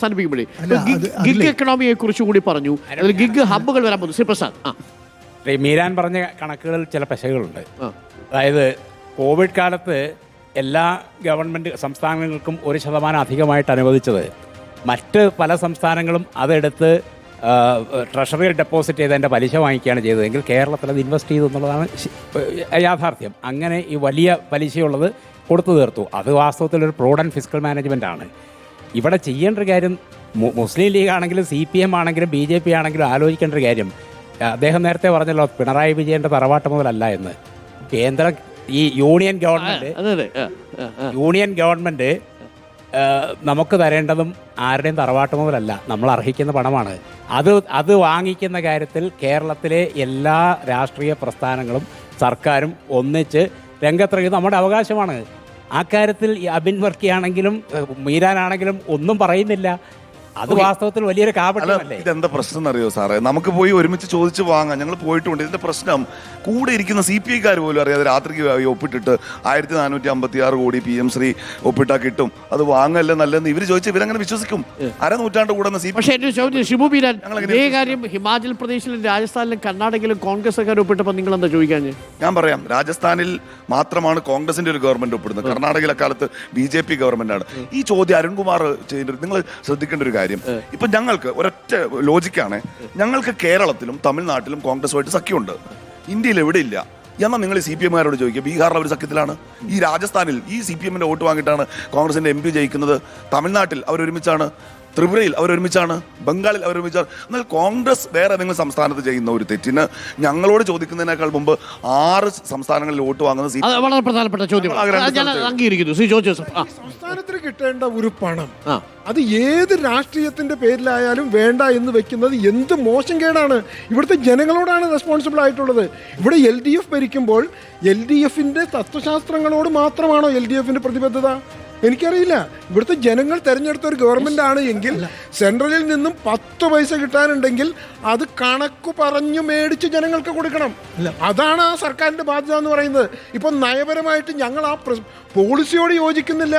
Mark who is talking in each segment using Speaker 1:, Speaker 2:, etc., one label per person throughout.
Speaker 1: അവസാനിപ്പിക്കുമ്പോഴേ gig എക്കണോമിയെ കുറിച്ച് കൂടി പറഞ്ഞു. അതിൽ ഗിഗ് ഹബ്ബുകൾ വരാൻ പോകുന്നു. ശ്രീപ്രസാദ്,
Speaker 2: മീരാൻ പറഞ്ഞ കണക്കുകളിൽ ചില പെശകുകളുണ്ട്. അതായത് കോവിഡ് കാലത്ത് എല്ലാ ഗവൺമെൻറ് സംസ്ഥാനങ്ങൾക്കും 1% അധികമായിട്ട് അനുവദിച്ചത് മറ്റ് പല സംസ്ഥാനങ്ങളും അതെടുത്ത് ട്രഷറിയിൽ ഡെപ്പോസിറ്റ് ചെയ്ത് അതിൻ്റെ പലിശ വാങ്ങിക്കുകയാണ് ചെയ്തതെങ്കിൽ കേരളത്തിൽ അത് ഇൻവെസ്റ്റ് ചെയ്തു എന്നുള്ളതാണ് യാഥാർത്ഥ്യം. അങ്ങനെ ഈ വലിയ പലിശയുള്ളത് കൊടുത്തു തീർത്തു. അത് വാസ്തവത്തിലൊരു പ്രൂഡൻറ്റ് ഫിസ്ക്കൽ മാനേജ്മെൻ്റ് ആണ്. ഇവിടെ ചെയ്യേണ്ട ഒരു കാര്യം മുസ്ലിം ലീഗ് ആണെങ്കിലും CPM ആണെങ്കിലും BJP ആണെങ്കിലും ആലോചിക്കേണ്ട ഒരു കാര്യം, അദ്ദേഹം നേരത്തെ പറഞ്ഞല്ലോ പിണറായി വിജയൻ്റെ തറവാട്ട് മുതലല്ല എന്ന്. കേന്ദ്രം ഈ യൂണിയൻ ഗവൺമെൻറ് നമുക്ക് തരേണ്ടതും ആരുടെയും തറവാട്ട് മുതലല്ല, നമ്മൾ അർഹിക്കുന്ന പണമാണ്. അത് വാങ്ങിക്കുന്ന കാര്യത്തിൽ കേരളത്തിലെ എല്ലാ രാഷ്ട്രീയ പ്രസ്ഥാനങ്ങളും സർക്കാരും ഒന്നിച്ച് രംഗത്തിറങ്ങി നമ്മുടെ അവകാശമാണ്. ആ കാര്യത്തിൽ അബിൻ വർക്കിയാണെങ്കിലും മീരാനാണെങ്കിലും ഒന്നും പറയുന്നില്ല. അത് വാസ്തവത്തിൽ വലിയൊരു കാപട്യമല്ലേ?
Speaker 3: ഇതെന്താ പ്രശ്നം എന്നറിയോ സാറേ? നമുക്ക് പോയി ഒരുമിച്ച് ചോദിച്ച് വാങ്ങാം. ഞങ്ങൾ പോയിട്ടുണ്ട്. ഇതിന്റെ പ്രശ്നം കൂടെ ഇരിക്കുന്ന CPI പോലും അറിയാതെ രാത്രിക്ക് ഒപ്പിട്ടിട്ട് 1456 കോടി PM ശ്രീ ഒപ്പിട്ടാ കിട്ടും, അത് വാങ്ങല്ലേ നല്ലതെന്ന് ഇവര് ചോദിച്ചാൽ ഇവരങ്ങനെ വിശ്വസിക്കും? അരനൂറ്റാണ്ട് കൂടെ
Speaker 1: പക്ഷേ എന്റെ ചോദ്യം ഷിബു ബീരാൻ, ഇതേ കാര്യം ഹിമാചൽ പ്രദേശിലും രാജസ്ഥാനിലും കർണാടകയിലും കോൺഗ്രസ്സുകാർ ഒപ്പിട്ടപ്പോൾ നിങ്ങൾ എന്താ ചോദിക്കാൻ? ഞാൻ
Speaker 3: പറയാം, രാജസ്ഥാനിൽ മാത്രമാണ് കോൺഗ്രസിന്റെ ഒരു ഗവൺമെന്റ് ഒപ്പിടുന്നത്. കർണാടകയിലെ കാലത്ത് BJP ഗവൺമെന്റ് ആണ്. ഈ ചോദ്യം അരുൺകുമാർ ചെയ്യുന്നത് നിങ്ങൾ ശ്രദ്ധിക്കേണ്ട ഒരു കാര്യം. ഇപ്പൊ ഞങ്ങൾക്ക് ഒരൊറ്റ ലോജിക്കാണ്, ഞങ്ങൾക്ക് കേരളത്തിലും തമിഴ്നാട്ടിലും കോൺഗ്രസുമായിട്ട് സഖ്യമുണ്ട്, ഇന്ത്യയിൽ എവിടെ ഇല്ല. എന്നാൽ നിങ്ങൾ CPM-കാരോട് ചോദിക്കുക, ബീഹാറിൽ അവർ സഖ്യത്തിലാണ്. ഈ രാജസ്ഥാനിൽ ഈ CPM-ന്റെ വോട്ട് വാങ്ങിയിട്ടാണ് കോൺഗ്രസിന്റെ MP ജയിക്കുന്നത്. തമിഴ്നാട്ടിൽ അവരൊരുമിച്ചാണ്, ത്രിപുരയിൽ അവരൊരുമിച്ചാണ്, ബംഗാളിൽ അവരൊരുമിച്ചാണ്. എന്നാൽ കോൺഗ്രസ് വേറെ ഏതെങ്കിലും സംസ്ഥാനത്ത് ചെയ്യുന്ന ഒരു തെറ്റിന് ഞങ്ങളോട് ചോദിക്കുന്നതിനേക്കാൾ മുമ്പ് 6 സംസ്ഥാനങ്ങളിൽ വോട്ട് വാങ്ങുന്നത്
Speaker 1: വളരെ പ്രധാനപ്പെട്ട ചോദ്യം.
Speaker 4: സംസ്ഥാനത്തിന് കിട്ടേണ്ട ഒരു പണം അത് ഏത് രാഷ്ട്രീയത്തിന്റെ പേരിലായാലും വേണ്ട എന്ന് വെക്കുന്നത് എന്ത് മോശം കേടാണ്. ഇവിടുത്തെ ജനങ്ങളോടാണ് റെസ്പോൺസിബിൾ ആയിട്ടുള്ളത്. ഇവിടെ LDF ഭരിക്കുമ്പോൾ LDFന്റെ തത്വശാസ്ത്രങ്ങളോട് മാത്രമാണോ LDFന്റെ പ്രതിബദ്ധത? എനിക്കറിയില്ല. ഇവിടുത്തെ ജനങ്ങൾ തെരഞ്ഞെടുത്ത ഒരു ഗവൺമെന്റ് ആണ് എങ്കിൽ സെൻട്രലിൽ നിന്നും 10 പൈസ കിട്ടാനുണ്ടെങ്കിൽ അത് കണക്ക് പറഞ്ഞു മേടിച്ച് ജനങ്ങൾക്ക് കൊടുക്കണം. അതാണ് ആ സർക്കാരിന്റെ ബാധ്യത എന്ന് പറയുന്നത്. ഇപ്പൊ നയപരമായിട്ട് ഞങ്ങൾ ആ പോളിസിയോട് യോജിക്കുന്നില്ല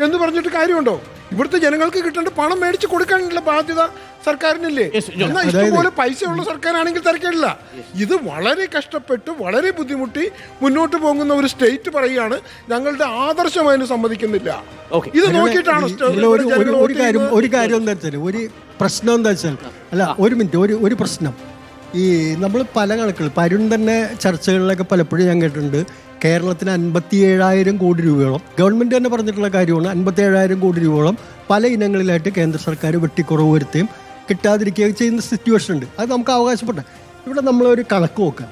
Speaker 4: എന്ന് പറഞ്ഞിട്ട് കാര്യമുണ്ടോ? ഇവിടുത്തെ ജനങ്ങൾക്ക് കിട്ടേണ്ട പണം മേടിച്ച് കൊടുക്കാനുള്ള ബാധ്യത സർക്കാരിനില്ലേ? എന്നാൽ ഇഷ്ടംപോലെ പൈസ ഉള്ള സർക്കാരാണെങ്കിൽ തിരക്കേടില്ല. ഇത് വളരെ കഷ്ടപ്പെട്ട് വളരെ ബുദ്ധിമുട്ടി മുന്നോട്ട് പോകുന്ന ഒരു സ്റ്റേറ്റ് പറയുകയാണ് ഞങ്ങളുടെ ആദർശം അതിന് സമ്മതിക്കുന്നില്ല. ഇത് നോക്കിയിട്ടാണ്
Speaker 5: ഒരു കാര്യം എന്താ വെച്ചാൽ, ഒരു പ്രശ്നം എന്താ വെച്ചാൽ, അല്ല ഒരു മിനിറ്റ്, ഒരു പ്രശ്നം ഈ നമ്മൾ പല കണക്കുകൾ അരുൺ തന്നെ ചർച്ചകളിലൊക്കെ പലപ്പോഴും ഞാൻ കേട്ടിട്ടുണ്ട്. കേരളത്തിന് 57,000 കോടി രൂപയോളം ഗവൺമെൻറ് തന്നെ പറഞ്ഞിട്ടുള്ള കാര്യമാണ്. 57,000 കോടി രൂപയോളം പല ഇനങ്ങളിലായിട്ട് കേന്ദ്ര സർക്കാർ വെട്ടിക്കുറവ് വരുത്തുകയും കിട്ടാതിരിക്കുകയും ചെയ്യുന്ന സിറ്റുവേഷൻ ഉണ്ട്. അത് നമുക്ക് അവകാശപ്പെട്ട. ഇവിടെ നമ്മളൊരു കണക്ക് നോക്കാം.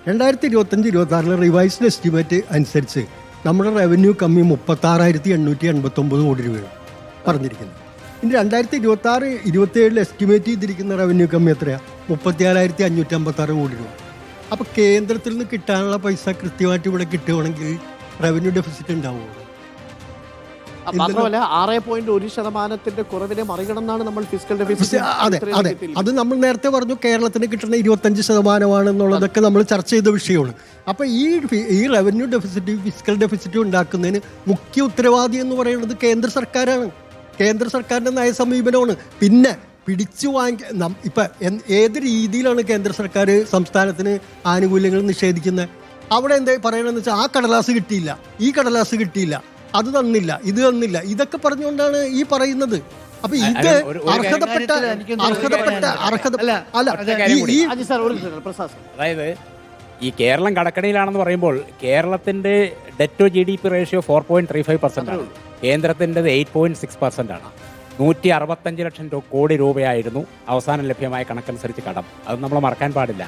Speaker 5: 2025-26 റിവൈസ്ഡ് എസ്റ്റിമേറ്റ് അനുസരിച്ച് നമ്മുടെ റവന്യൂ കമ്മി 36,889 കോടി രൂപയാണ് പറഞ്ഞിരിക്കുന്നത്. ഇനി 2026-27 എസ്റ്റിമേറ്റ് ചെയ്തിരിക്കുന്ന റവന്യൂ കമ്മി എത്രയാണ്? 37,556 കോടി രൂപ. അപ്പോൾ കേന്ദ്രത്തിൽ നിന്ന് കിട്ടാനുള്ള പൈസ കൃത്യമായിട്ട് ഇവിടെ കിട്ടുകയാണെങ്കിൽ റവന്യൂ ഡെഫിസിറ്റ് ഉണ്ടാവുമോ?
Speaker 1: മാത്രമല്ല 6.1% കുറവിനെ മറികടന്നാണ് നമ്മൾ ഫിസ്ക്കൽ ഡെഫിസിറ്റ്.
Speaker 5: അതെ, അത് നമ്മൾ നേരത്തെ പറഞ്ഞു. കേരളത്തിന് കിട്ടുന്ന 25% എന്നുള്ളതൊക്കെ നമ്മൾ ചർച്ച ചെയ്ത വിഷയമാണ്. അപ്പോൾ ഈ റവന്യൂ ഡെഫിസിറ്റ്, ഫിസ്ക്കൽ ഡെഫിസിറ്റ് ഉണ്ടാക്കുന്നതിന് മുഖ്യ ഉത്തരവാദി എന്ന് പറയുന്നത് കേന്ദ്ര സർക്കാരാണ്. കേന്ദ്ര സർക്കാരിൻ്റെ നയസമീപനമാണ്. പിന്നെ പിടിച്ചു ഇപ്പം ഏത് രീതിയിലാണ് കേന്ദ്ര സർക്കാർ സംസ്ഥാനത്തിന് ആനുകൂല്യങ്ങൾ നിഷേധിക്കുന്നത്? അവിടെ എന്താ പറയണമെന്ന് വെച്ചാൽ, ആ കടലാസ് കിട്ടിയില്ല, ഈ കടലാസ് കിട്ടിയില്ല, അത് തന്നില്ല, ഇത് തന്നില്ല, ഇതൊക്കെ പറഞ്ഞുകൊണ്ടാണ് ഈ പറയുന്നത്. അപ്പൊ ഇത്
Speaker 2: അതായത് ഈ കേരളം കടക്കണിയിലാണെന്ന് പറയുമ്പോൾ കേരളത്തിന്റെ ഡെറ്റ് ടു GDP റേഷ്യോ 4.35% ആണ്. കേന്ദ്രത്തിൻ്റെത് 8.6% ആണ്. 165 ലക്ഷം കോടി രൂപയായിരുന്നു അവസാനം ലഭ്യമായ കണക്കനുസരിച്ച് കടം. അത് നമ്മൾ മറക്കാൻ പാടില്ല.